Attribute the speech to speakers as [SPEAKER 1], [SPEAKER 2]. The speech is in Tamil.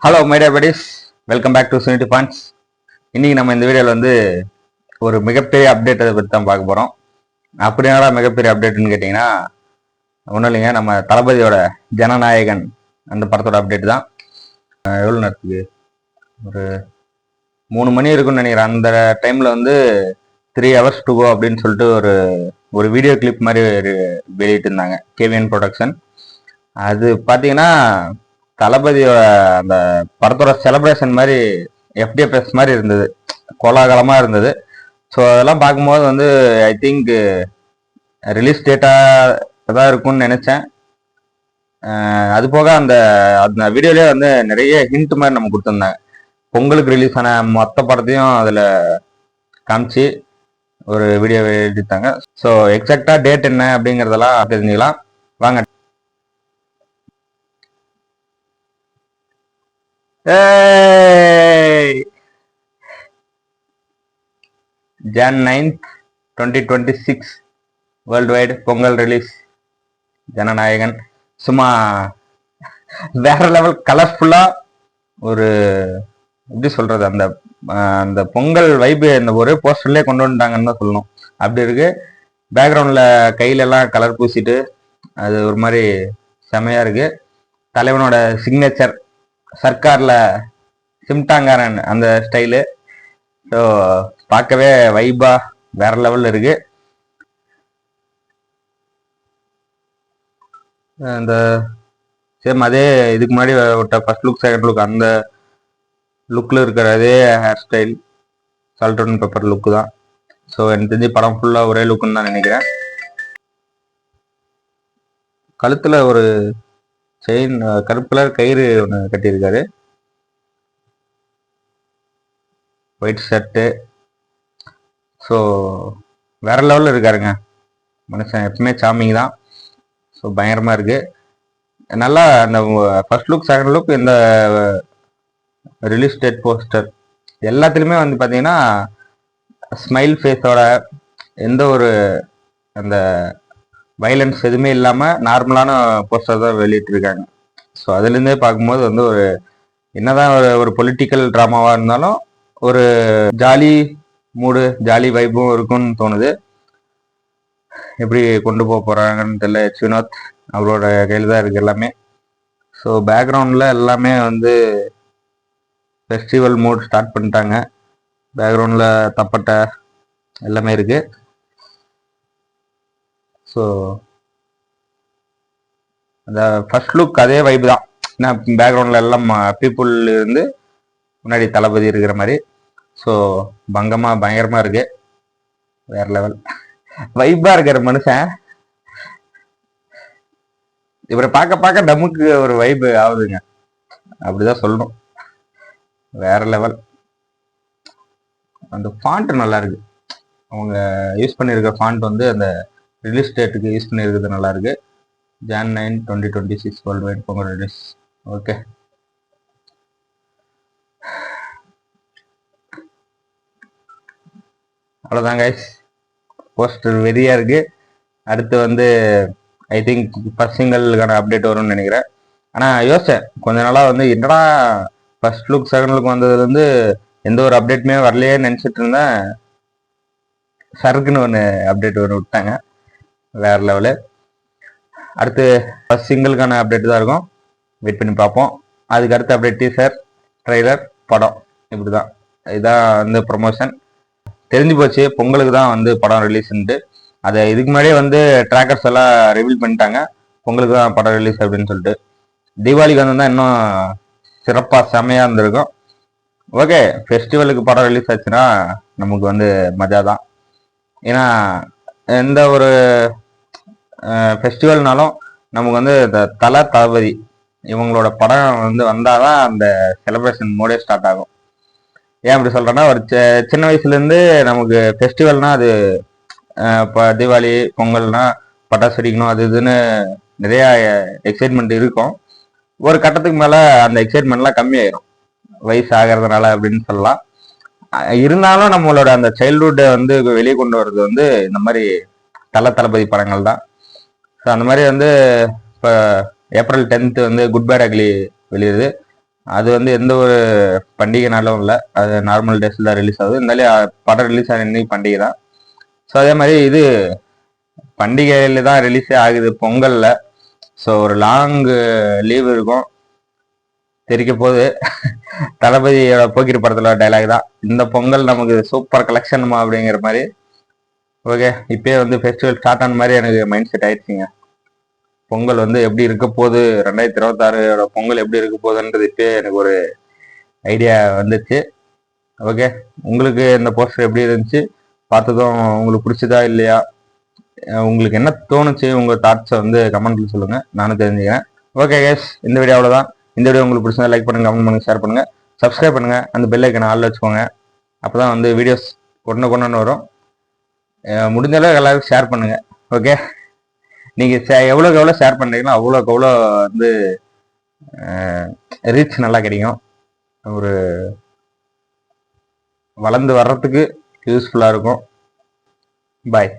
[SPEAKER 1] Hello my dear buddies, welcome back to சுனிட்டி பாயிண்ட்ஸ். இன்னைக்கு நம்ம இந்த வீடியோவில் வந்து ஒரு மிகப்பெரிய அப்டேட் அதை பற்றி தான் பார்க்க போகிறோம். அப்படின்னா மிகப்பெரிய அப்டேட்னு கேட்டிங்கன்னா ஒன்றும் இல்லைங்க, நம்ம தளபதியோட ஜனநாயகன் அந்த படத்தோட அப்டேட் தான். எவ்வளோ நேரத்துக்கு ஒரு 3 மணி இருக்குன்னு நினைக்கிறேன். அந்த டைமில் வந்து 3 hours to go அப்படின்னு சொல்லிட்டு ஒரு வீடியோ கிளிப் மாதிரி வெளியிட்டு இருந்தாங்க கேவிஎன் ப்ரொடக்ஷன். அது பார்த்தீங்கன்னா தளபதியோட அந்த படத்தோட செலிப்ரேஷன் மாதிரி எஃப்டிஎஃப்எஸ் மாதிரி இருந்தது, கோலாகலமாக இருந்தது. ஸோ அதெல்லாம் பார்க்கும்போது வந்து ஐ திங்க் ரிலீஸ் டேட்டாக தான் இருக்கும்னு நினச்சேன். அது போக அந்த அந்த வீடியோலேயே வந்து நிறைய ஹிண்ட் மாதிரி நம்ம கொடுத்துருந்தாங்க. பொங்கலுக்கு ரிலீஸ் ஆன மொத்த படத்தையும் அதில் காமிச்சு ஒரு வீடியோ எழுதிட்டாங்க. ஸோ எக்ஸாக்டாக டேட் என்ன அப்படிங்கிறதெல்லாம் தெரிஞ்சுக்கலாம் வாங்க. Jan 9th 2026 world wide Pongal release Jananayagan. சும்மா வேற லெவல் கலர்ஃபுல்லா ஒரு எப்படி சொல்றது, அந்த அந்த பொங்கல் வைப்பு இந்த ஒரே போஸ்டர்லேயே கொண்டு வந்துட்டாங்கன்னு தான் சொல்லணும். அப்படி இருக்கு. பேக்ரவுண்ட்ல கையில எல்லாம் கலர் பூசிட்டு அது ஒரு மாதிரி செமையா இருக்கு. தலைவனோட சிக்னேச்சர் சர்க்கார்ல சிம்டாங்காரன் அந்த ஸ்டைலு. ஸோ பார்க்கவே வைபா வேற லெவலில் இருக்கு. அந்த சேம் அதே இதுக்கு முன்னாடி விட்ட ஃபர்ஸ்ட் லுக் செகண்ட் லுக் அந்த லுக்கில் இருக்கிற அதே hair style salt and pepper look தான். ஸோ எனக்கு தெரிஞ்சு படம் ஃபுல்லாக ஒரே லுக்குன்னு தான் நினைக்கிறேன். கழுத்தில் ஒரு செயின் கருப்பு கலர் கயிறு ஒன்று கட்டியிருக்காரு. White shirt. ஸோ வேற லெவலில் இருக்காருங்க மனுஷன். எப்பவுமே சாமிங் தான். ஸோ பயங்கரமாக இருக்கு. நல்லா அந்த ஃபர்ஸ்ட் லுக் செகண்ட் லுக் இந்த ரிலீஸ் டேட் போஸ்டர் எல்லாத்துலேயுமே வந்து பார்த்தீங்கன்னா ஸ்மைல் ஃபேஸோட எந்த ஒரு அந்த வைலன்ஸ் எதுவுமே இல்லாமல் நார்மலான போஸ்டர் தான் வெளியிட்டிருக்காங்க. ஸோ அதுலேருந்தே பார்க்கும்போது வந்து ஒரு என்னதான் ஒரு பொலிட்டிக்கல் ட்ராமாவாக இருந்தாலும் ஒரு ஜாலி மூடு ஜாலி வைப்பும் இருக்கும்னு தோணுது. எப்படி கொண்டு போக போகிறாங்கன்னு தெரியல. வினோத் அவரோட கையில் தான் இருக்குது எல்லாமே. ஸோ பேக்ரவுண்டில் எல்லாமே வந்து ஃபெஸ்டிவல் மூட் ஸ்டார்ட் பண்ணிட்டாங்க. பேக்ரவுண்டில் தப்பட்டை எல்லாமே இருக்குது. ஸோ அந்த ஃபர்ஸ்ட் லுக் அதே வைப்பு தான். ஏன்னா பேக்ரவுண்டில் எல்லாம் பீப்புள் இருந்து முன்னாடி தளபதி இருக்கிற மாதிரி. ஸோ பயங்கரமா இருக்கு. வேற லெவல் வைப்பா இருக்கிற மனுஷன். இவரை பார்க்க நமக்கு ஒரு வைப்பு ஆகுதுங்க, அப்படிதான் சொல்லணும். வேற லெவல். அந்த ஃபாண்ட் நல்லா இருக்கு. அவங்க யூஸ் பண்ணியிருக்கிற ஃபாண்ட் வந்து அந்த ரிலீஸ் டேட்டுக்கு யூஸ் பண்ணியிருக்கிறது நல்லா இருக்கு. Jan 9, 2026 world wide Pongal release. Okay, அவ்வளோதான் கைஸ். போஸ்டர் வெறியா இருக்கு. அடுத்து வந்து ஐ திங்க் ஃபர்ஸ்ட் சிங்கிளுக்கான அப்டேட் வரும்னு நினைக்கிறேன். ஆனால் யோசிச்சேன் கொஞ்ச நாளாக வந்து என்னடா ஃபர்ஸ்ட் லுக் செகண்ட் லுக் வந்ததுலேருந்து எந்த ஒரு அப்டேட்டுமே வரலையே நினச்சிட்டு இருந்தேன். சருக்குன்னு ஒன்று அப்டேட் ஒன்று விட்டாங்க, வேற லெவலு. அடுத்து ஃபர்ஸ்ட் சிங்கிளுக்கான அப்டேட் தான் இருக்கும், வெயிட் பண்ணி பார்ப்போம். அதுக்கு அடுத்த அப்டேட் டீசர் ட்ரெய்லர் படம் இப்படி தான். இதுதான் வந்து ப்ரொமோஷன். தெரிஞ்சு போச்சு பொங்கலுக்கு தான் வந்து படம் ரிலீஸ்ன்ட்டு. அதை இதுக்கு முன்னாடியே வந்து ட்ராக்கர்ஸ் எல்லாம் ரிவீல் பண்ணிட்டாங்க, பொங்கலுக்கு தான் படம் ரிலீஸ் அப்படின்னு சொல்லிட்டு. தீபாவளிக்கு வந்து இன்னும் சிறப்பாக செமையாக இருந்திருக்கும். ஓகே, ஃபெஸ்டிவலுக்கு படம் ரிலீஸ் ஆச்சுன்னா நமக்கு வந்து மஜா தான். ஏன்னா எந்த ஒரு ஃபெஸ்டிவல்னாலும் நமக்கு வந்து இந்த தளபதி இவங்களோட படம் வந்து வந்தாதான் அந்த செலிப்ரேஷன் மோடே ஸ்டார்ட் ஆகும். ஏன் அப்படி சொல்றேன்னா, ஒரு சின்ன வயசுலேருந்து நமக்கு ஃபெஸ்டிவல்னா அது இப்போ தீபாவளி பொங்கல்னா பட்டாசு வெடிக்கணும் அது இதுன்னு நிறையா எக்ஸைட்மெண்ட் இருக்கும். ஒரு கட்டத்துக்கு மேலே அந்த எக்ஸைட்மெண்ட்லாம் கம்மியாயிரும் வயசு ஆகிறதுனால அப்படின்னு சொல்லலாம். இருந்தாலும் நம்மளோட அந்த சைல்ட்ஹுட்டை வந்து வெளியே கொண்டு வர்றது வந்து இந்த மாதிரி தளபதி படங்கள் தான். ஸோ அந்த மாதிரி வந்து இப்போ April 10th வந்து குட் பேட் அக்லி வெளியிடுது. அது வந்து எந்த ஒரு பண்டிகை நாளும் இல்லை, அது நார்மல் டேஸில் தான் ரிலீஸ் ஆகுது. இருந்தாலும் படம் ரிலீஸ் ஆன இன்னைக்கு பண்டிகை தான். ஸோ அதே மாதிரி இது பண்டிகையில் தான் ரிலீஸே ஆகுது, பொங்கலில். ஸோ ஒரு லாங் லீவ் இருக்கும். தெரிக்க போது தளபதியோட போக்கிரி படத்தில் டைலாக் தான், இந்த பொங்கல் நமக்கு சூப்பர் கலெக்ஷனுமா அப்படிங்கிற மாதிரி. ஓகே, இப்பயே வந்து ஃபெஸ்டிவல் ஸ்டார்ட் ஆன மாதிரி எனக்கு மைண்ட் செட் ஆயிடுச்சுங்க. பொங்கல் வந்து எப்படி இருக்க போகுது, 2026 பொங்கல் எப்படி இருக்க போகுதுன்றது இப்பயே எனக்கு ஒரு ஐடியா வந்துச்சு. ஓகே, உங்களுக்கு இந்த போஸ்டர் எப்படி இருந்துச்சு, பார்த்ததும் உங்களுக்கு பிடிச்சதா இல்லையா, உங்களுக்கு என்ன தோணுச்சு, உங்கள் தாட்ஸை வந்து கமெண்ட்ல சொல்லுங்க, நானும் தெரிஞ்சுக்கிறேன். ஓகே கேஸ், இந்த வீடியோ அவ்வளோதான். இந்த வீடியோ உங்களுக்கு பிடிச்சதா லைக் பண்ணுங்க, கமெண்ட் பண்ணுங்க, ஷேர் பண்ணுங்க, சப்ஸ்கிரைப் பண்ணுங்க, அந்த பெல் ஐக்கனை ஆல்ல வச்சுக்கோங்க. அப்பதான் வந்து வீடியோஸ் கொண்டு வரும். முடிஞ்ச அளவுக்கு எல்லாருக்கும் ஷேர் பண்ணுங்க. ஓகே, நீங்க எவ்வளோக்கு எவ்வளோ ஷேர் பண்றீங்களோ அவ்வளோக்கு எவ்வளோ வந்து ரீச் நல்லா கிடைக்கும். ஒரு வளர்ந்து வர்றதுக்கு யூஸ்ஃபுல்லா இருக்கும். பாய்.